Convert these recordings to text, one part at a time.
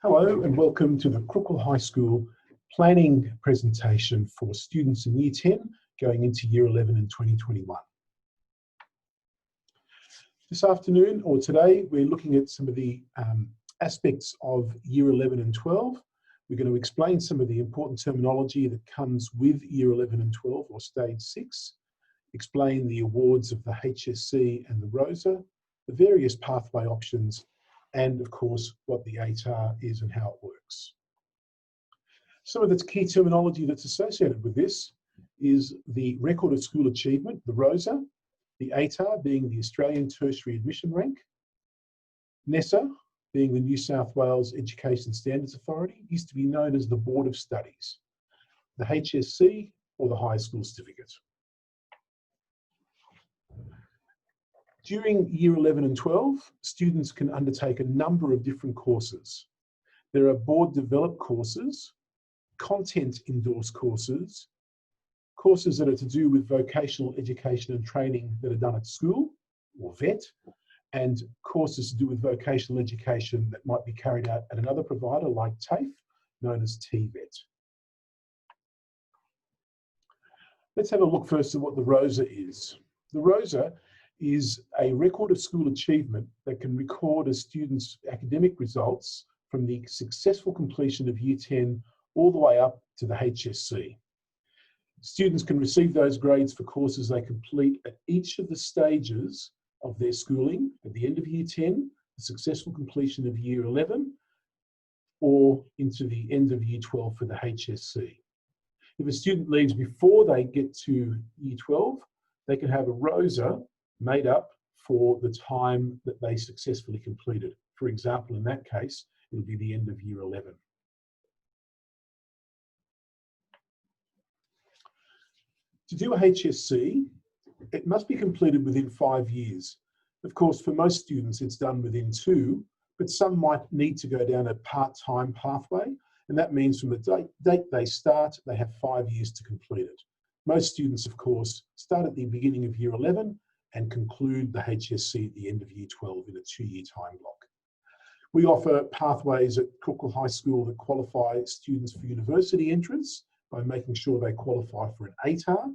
Hello and welcome to the Crookle High School planning presentation for students in Year 10 going into Year 11 in 2021. This afternoon or today we're looking at some of the aspects of Year 11 and 12. We're going to explain some of the important terminology that comes with Year 11 and 12 or Stage 6, explain the awards of the HSC and the ROSA, the various pathway options, and of course what the ATAR is and how it works. Some of the key terminology that's associated with this is the Record of School Achievement, the ROSA, the ATAR being the Australian Tertiary Admission Rank, NESA being the New South Wales Education Standards Authority, used to be known as the Board of Studies, the HSC or the High School Certificate. During Year 11 and 12, students can undertake a number of different courses. There are board-developed courses, content-endorsed courses, courses that are to do with vocational education and training that are done at school, or VET, and courses to do with vocational education that might be carried out at another provider like TAFE, known as TVET. Let's have a look first at what the ROSA is. The ROSA is a record of school achievement that can record a student's academic results from the successful completion of Year 10 all the way up to the HSC. Students can receive those grades for courses they complete at each of the stages of their schooling, at the end of Year 10, the successful completion of Year 11, or into the end of Year 12 for the HSC. If a student leaves before they get to Year 12, they can have a ROSA made up for the time that they successfully completed. For example, in that case, it'll be the end of Year 11. To do a HSC, it must be completed within 5 years. Of course, for most students, it's done within 2, but some might need to go down a part-time pathway, and that means from the date they start, they have 5 years to complete it. Most students, of course, start at the beginning of Year 11 and conclude the HSC at the end of Year 12 in a 2-year time block. We offer pathways at Crookle High School that qualify students for university entrance by making sure they qualify for an ATAR,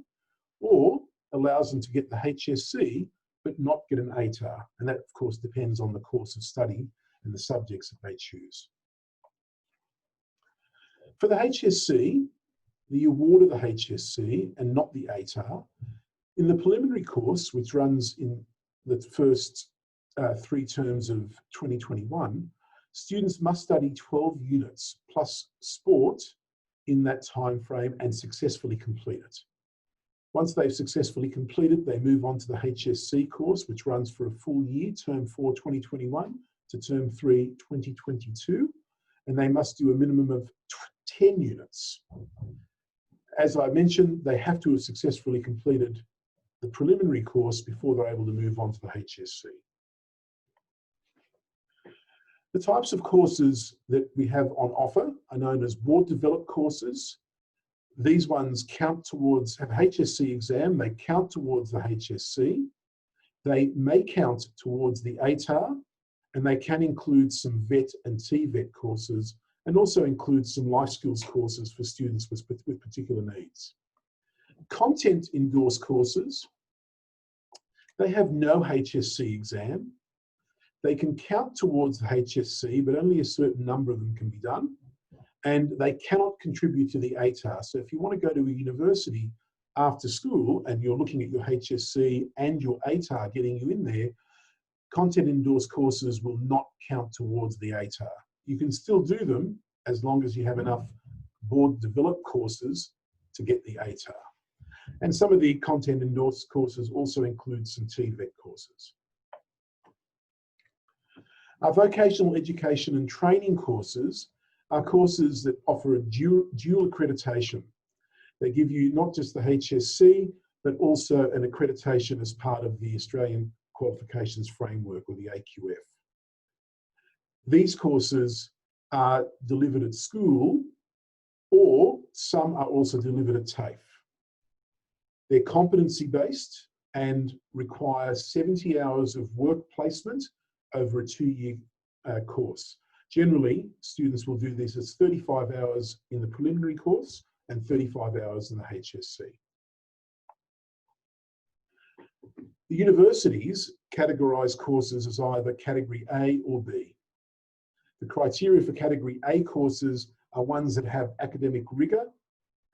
or allows them to get the HSC but not get an ATAR. And that, of course, depends on the course of study and the subjects that they choose. For the HSC, the award of the HSC and not the ATAR, in the preliminary course, which runs in the first 3 terms of 2021, students must study 12 units plus sport in that time frame and successfully complete it. Once they've successfully completed, they move on to the HSC course, which runs for a full year, term 4 2021 to term 3 2022, and they must do a minimum of 10 units. As I mentioned, they have to have successfully completed the preliminary course before they're able to move on to the HSC. The types of courses that we have on offer are known as board-developed courses. These ones count towards, have a HSC exam, they count towards the HSC. They may count towards the ATAR, and they can include some VET and TVET courses, and also include some life skills courses for students with particular needs. Content-endorsed courses, they have no HSC exam. They can count towards the HSC, but only a certain number of them can be done. And they cannot contribute to the ATAR. So if you want to go to a university after school and you're looking at your HSC and your ATAR getting you in there, content-endorsed courses will not count towards the ATAR. You can still do them as long as you have enough board-developed courses to get the ATAR. And some of the content-endorsed courses also include some TVET courses. Our vocational education and training courses are courses that offer a dual accreditation. They give you not just the HSC, but also an accreditation as part of the Australian Qualifications Framework, or the AQF. These courses are delivered at school, or some are also delivered at TAFE. They're competency-based and require 70 hours of work placement over a 2-year course. Generally, students will do this as 35 hours in the preliminary course and 35 hours in the HSC. The universities categorise courses as either Category A or B. The criteria for Category A courses are ones that have academic rigour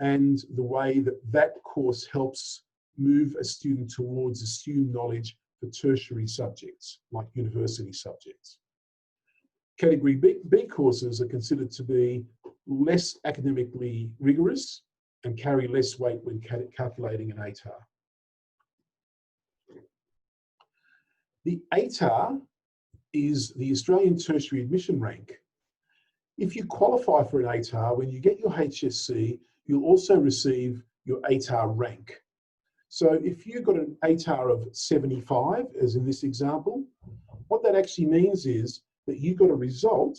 and the way that that course helps move a student towards assumed knowledge for tertiary subjects, like university subjects. Category B courses are considered to be less academically rigorous and carry less weight when calculating an ATAR. The ATAR is the Australian Tertiary Admission Rank. If you qualify for an ATAR, when you get your HSC, you'll also receive your ATAR rank. So if you've got an ATAR of 75, as in this example, what that actually means is that you got a result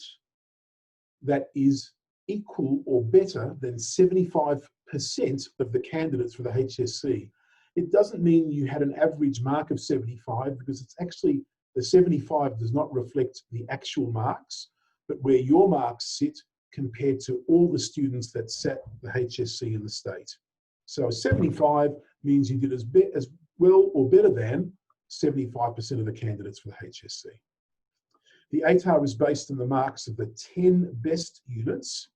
that is equal or better than 75% of the candidates for the HSC. It doesn't mean you had an average mark of 75 because it's actually, the 75 does not reflect the actual marks, but where your marks sit compared to all the students that sat the HSC in the state. So 75 means you did as well or better than 75% of the candidates for the HSC. The ATAR is based on the marks of the 10 best units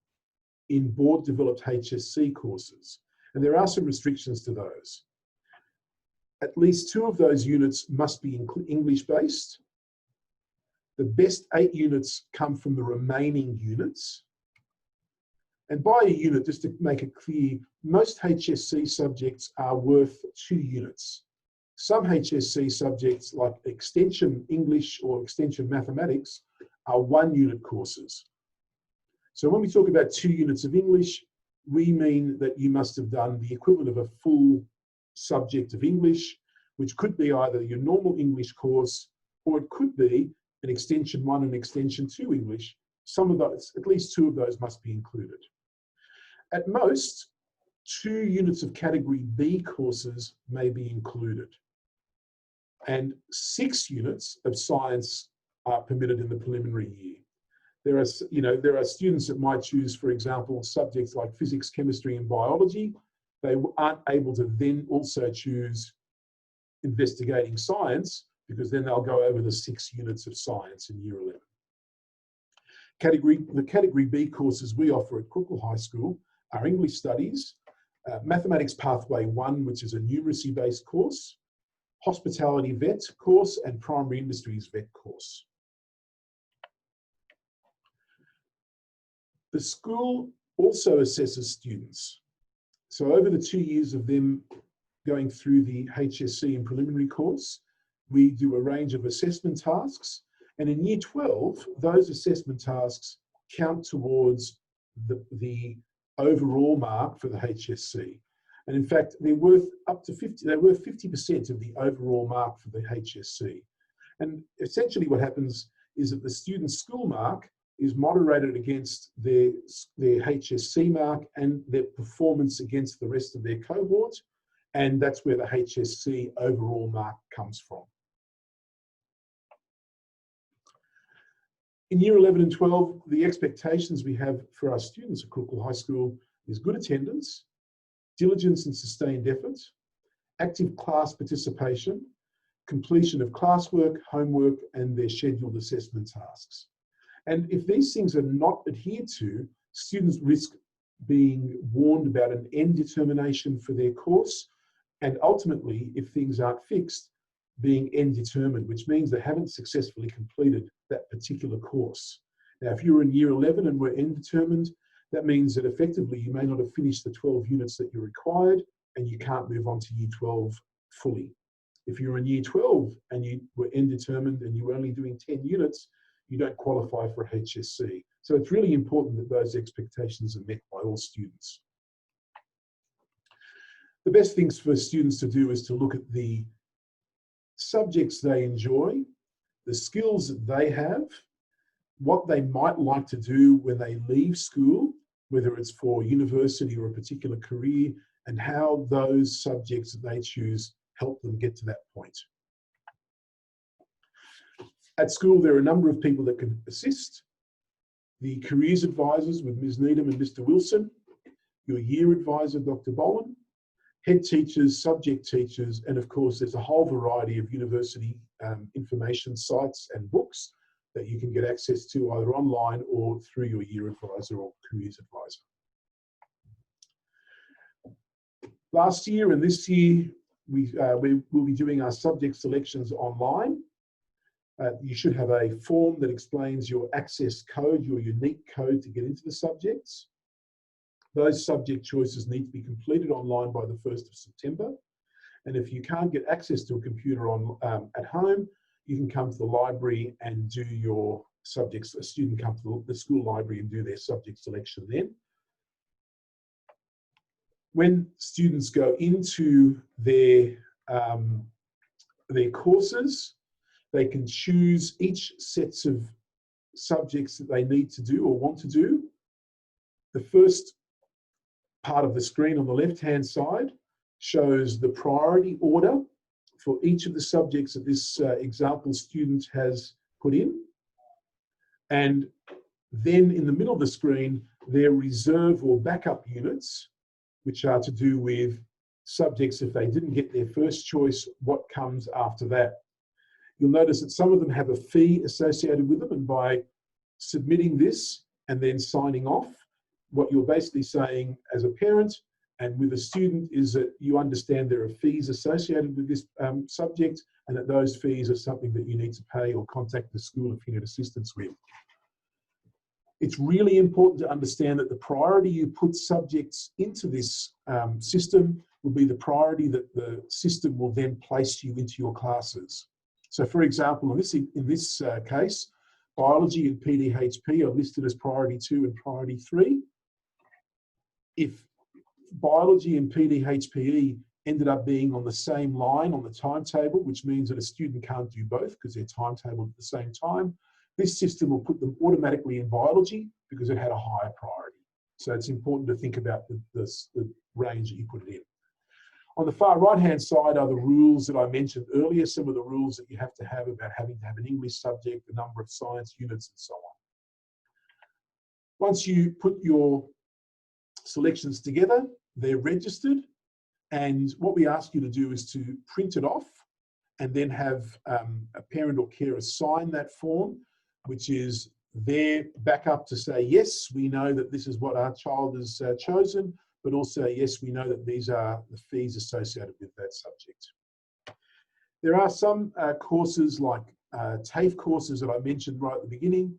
in board-developed HSC courses. And there are some restrictions to those. At least 2 of those units must be English-based. The best 8 units come from the remaining units. And by a unit, just to make it clear, most HSC subjects are worth 2 units. Some HSC subjects like Extension English or Extension Mathematics are 1-unit courses. So when we talk about 2 units of English, we mean that you must have done the equivalent of a full subject of English, which could be either your normal English course, or it could be an Extension 1 and Extension 2 English. Some of those, at least 2 of those must be included. At most, 2 units of Category B courses may be included. And 6 units of science are permitted in the preliminary year. There are students that might choose, for example, subjects like physics, chemistry, and biology. They aren't able to then also choose investigating science because then they'll go over the 6 units of science in Year 11. The Category B courses we offer at Crookall High School are English Studies, Mathematics Pathway 1, which is a numeracy-based course, Hospitality Vet course, and Primary Industries Vet course. The school also assesses students. So over the 2 years of them going through the HSC and preliminary course, we do a range of assessment tasks. And in Year 12, those assessment tasks count towards the overall mark for the HSC. And in fact, they're worth up to 50% of the overall mark for the HSC. And essentially what happens is that the student's school mark is moderated against their HSC mark and their performance against the rest of their cohort. And that's where the HSC overall mark comes from. In Year 11 and 12, the expectations we have for our students at Crookall High School is good attendance, diligence and sustained effort, active class participation, completion of classwork, homework, and their scheduled assessment tasks. And if these things are not adhered to, students risk being warned about an end determination for their course, and ultimately, if things aren't fixed, being end determined, which means they haven't successfully completed that particular course. Now, if you're in Year 11 and were end determined, that means that effectively you may not have finished the 12 units that you're required, and you can't move on to Year 12 fully. If you're in Year 12 and you were end determined and you were only doing 10 units, you don't qualify for HSC. So it's really important that those expectations are met by all students. The best things for students to do is to look at the subjects they enjoy, the skills that they have, what they might like to do when they leave school, whether it's for university or a particular career, and how those subjects that they choose help them get to that point. At school, there are a number of people that can assist. The careers advisors with Ms. Needham and Mr. Wilson, your year advisor, Dr. Boland, head teachers, subject teachers, and of course, there's a whole variety of university information sites and books that you can get access to either online or through your year advisor or careers advisor. Last year and this year, we will be doing our subject selections online. You should have a form that explains your access code, your unique code to get into the subjects. Those subject choices need to be completed online by the 1st of September. And if you can't get access to a computer at home, you can come to the library and do your subjects. A student come to the school library and do their subject selection then. When students go into their courses, they can choose each sets of subjects that they need to do or want to do. The first part of the screen on the left-hand side shows the priority order for each of the subjects that this example student has put in. And then in the middle of the screen, their reserve or backup units, which are to do with subjects if they didn't get their first choice, what comes after that. You'll notice that some of them have a fee associated with them, and by submitting this and then signing off, what you're basically saying as a parent and with a student is that you understand there are fees associated with this subject, and that those fees are something that you need to pay or contact the school if you need assistance with. It's really important to understand that the priority you put subjects into this system will be the priority that the system will then place you into your classes. So for example, in this case, biology and PDHP are listed as priority 2 and priority 3. If biology and PDHPE ended up being on the same line on the timetable, which means that a student can't do both because they're timetabled at the same time, this system will put them automatically in biology because it had a higher priority. So it's important to think about the range that you put it in. On the far right-hand side are the rules that I mentioned earlier, some of the rules that you have to have about having to have an English subject, the number of science units, and so on. Once you put your selections together, they're registered, and what we ask you to do is to print it off and then have a parent or carer sign that form, which is their backup to say, yes, we know that this is what our child has chosen, but also, yes, we know that these are the fees associated with that subject. There are some courses like TAFE courses that I mentioned right at the beginning.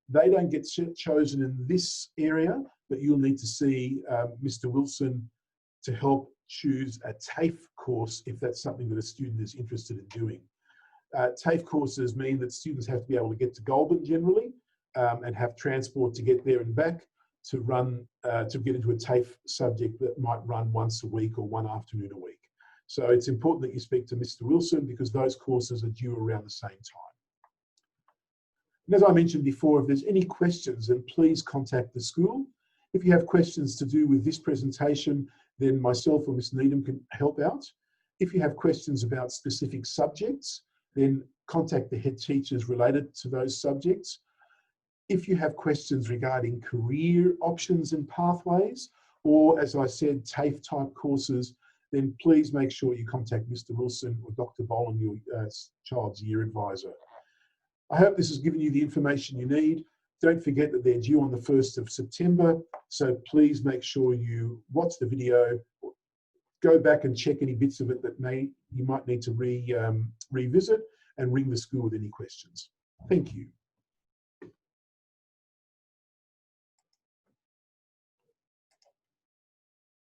They don't get chosen in this area, but you'll need to see Mr. Wilson to help choose a TAFE course if that's something that a student is interested in doing. TAFE courses mean that students have to be able to get to Goulburn generally and have transport to get there and back to run, to get into a TAFE subject that might run once a week or one afternoon a week. So it's important that you speak to Mr. Wilson because those courses are due around the same time. And as I mentioned before, if there's any questions, then please contact the school. If you have questions to do with this presentation, then myself or Ms. Needham can help out. If you have questions about specific subjects, then contact the head teachers related to those subjects. If you have questions regarding career options and pathways, or as I said, TAFE type courses, then please make sure you contact Mr. Wilson or Dr. Boland, your child's year advisor. I hope this has given you the information you need. Don't forget that they're due on the 1st of September, so please make sure you watch the video, go back and check any bits of it that you might need to revisit, and ring the school with any questions. Thank you.